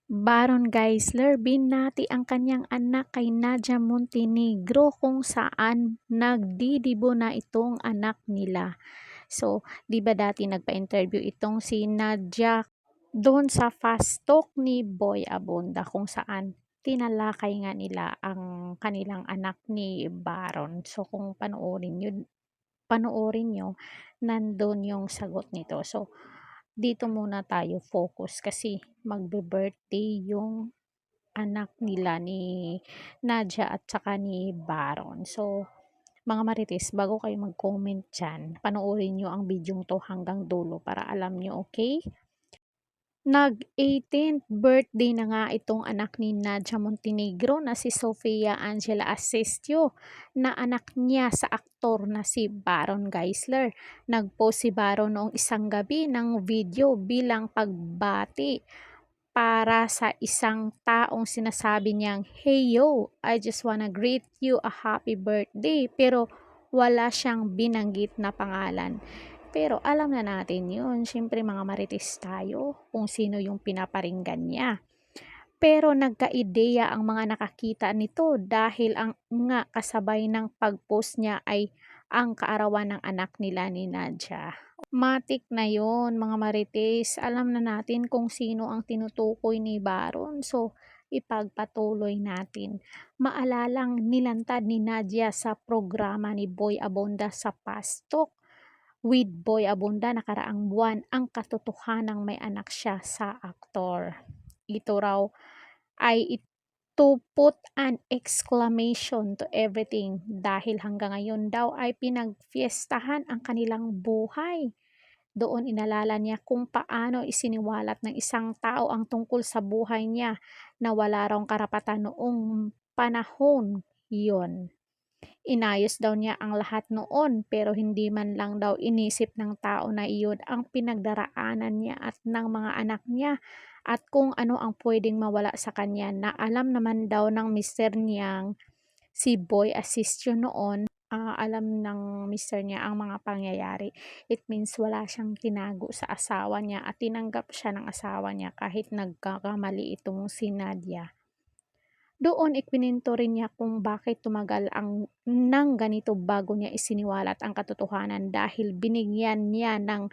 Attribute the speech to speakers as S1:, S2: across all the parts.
S1: Baron Geisler binati ang kanyang anak kay Nadia Montenegro kung saan nagdidibo na itong anak nila. So, 'di ba dati nagpa-interview itong si Nadia doon sa Fast Talk ni Boy Abunda kung saan tinalakay nga nila ang kanilang anak ni Baron. So, kung panoorin niyo, nandun yung sagot nito. So, dito muna tayo focus kasi magbe-birthday yung anak nila ni Nadia at saka ni Baron. So, mga marites, bago kayo mag-comment dyan, panoorin nyo ang bidyong to hanggang dulo para alam nyo, okay? Nag-18th birthday na nga itong anak ni Nadia Montenegro na si Sofia Angela Asistio na anak niya sa aktor na si Baron Geisler. Nag-post si Baron noong isang gabi ng video bilang pagbati para sa isang taong sinasabi niyang, "Hey yo, I just wanna greet you a happy birthday." Pero wala siyang binanggit na pangalan. Pero alam na natin yun, siyempre mga marites tayo kung sino yung pinaparinggan niya. Pero nagka-ideya ang mga nakakita nito dahil ang nga kasabay ng pag-post niya ay ang kaarawan ng anak nila ni Nadia. Matik na yon mga marites, alam na natin kung sino ang tinutukoy ni Baron. So, ipagpatuloy natin. Maalalang nilantad ni Nadia sa programa ni Boy Abonda sa Pastok with Boy Abunda nakaraang buwan ang katotohanang may anak siya sa aktor. Ito raw ay to put an exclamation to everything dahil hanggang ngayon daw ay pinagfiestahan ang kanilang buhay. Doon inalala niya kung paano isiniwalat ng isang tao ang tungkol sa buhay niya na wala raw karapatan noong panahon yon. Inayos daw niya ang lahat noon pero hindi man lang daw inisip ng tao na iyon ang pinagdaraanan niya at ng mga anak niya at kung ano ang pwedeng mawala sa kanya na alam naman daw ng mister niyang si Boy Asistio noon. Alam ng mister niya ang mga pangyayari. It means wala siyang tinago sa asawa niya at tinanggap siya ng asawa niya kahit nagkakamali itong si Nadia. Doon ikininto rin niya kung bakit tumagal ang ng ganito bago niya isiniwalat ang katotohanan dahil binigyan niya ng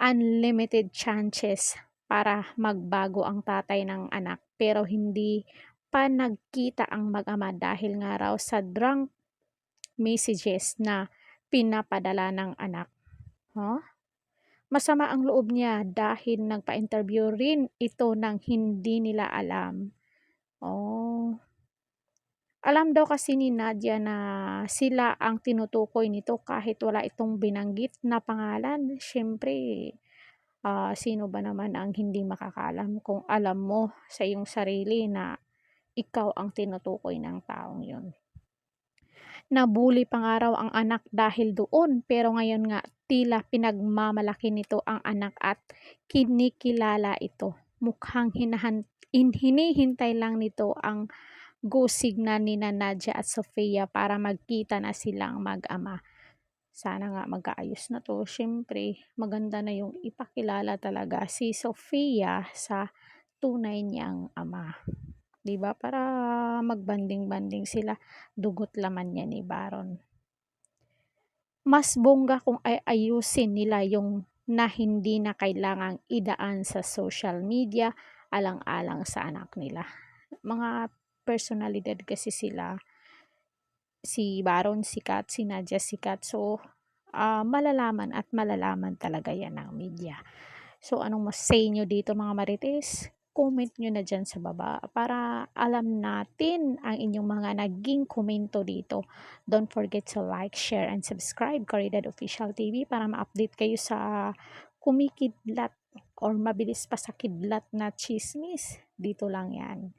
S1: unlimited chances para magbago ang tatay ng anak pero hindi pa nagkita ang mag-ama dahil nga raw sa drunk messages na pinapadala ng anak. Huh? Masama ang loob niya dahil nagpa-interview rin ito ng hindi nila alam. Oh. Alam daw kasi ni Nadia na sila ang tinutukoy nito kahit wala itong binanggit na pangalan. Siyempre, sino ba naman ang hindi makakaalam kung alam mo sa iyong sarili na ikaw ang tinutukoy ng taong yun. Nabully pa nga raw ang anak dahil doon pero ngayon nga tila pinagmamalaki nito ang anak at kinikilala ito. Mukhang hinihintay lang nito ang go signal ni Nadia at Sofia para magkita na silang mag-ama. Sana nga magkaayos na 'to. Siyempre, maganda na yung ipakilala talaga si Sofia sa tunay niyang ama. 'Di ba? Para magbanding-banding sila. Dugo't laman niya ni Baron. Mas bongga kung ayusin nila yung na hindi na kailangang idaan sa social media alang-alang sa anak nila. Mga personalidad kasi sila, si Baron sikat, si Nadia sikat. So, malalaman at malalaman talaga yan ng media. So, anong mas say nyo dito mga marites? Comment nyo na dyan sa baba para alam natin ang inyong mga naging komento dito. Don't forget to like, share, and subscribe Caridad Official TV para ma-update kayo sa kumikidlat or mabilis pa sa kidlat na chismis. Dito lang yan.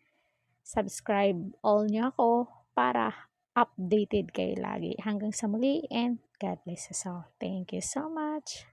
S1: Subscribe all nyo ako para updated kayo lagi. Hanggang sa muli and God bless us all. Thank you so much.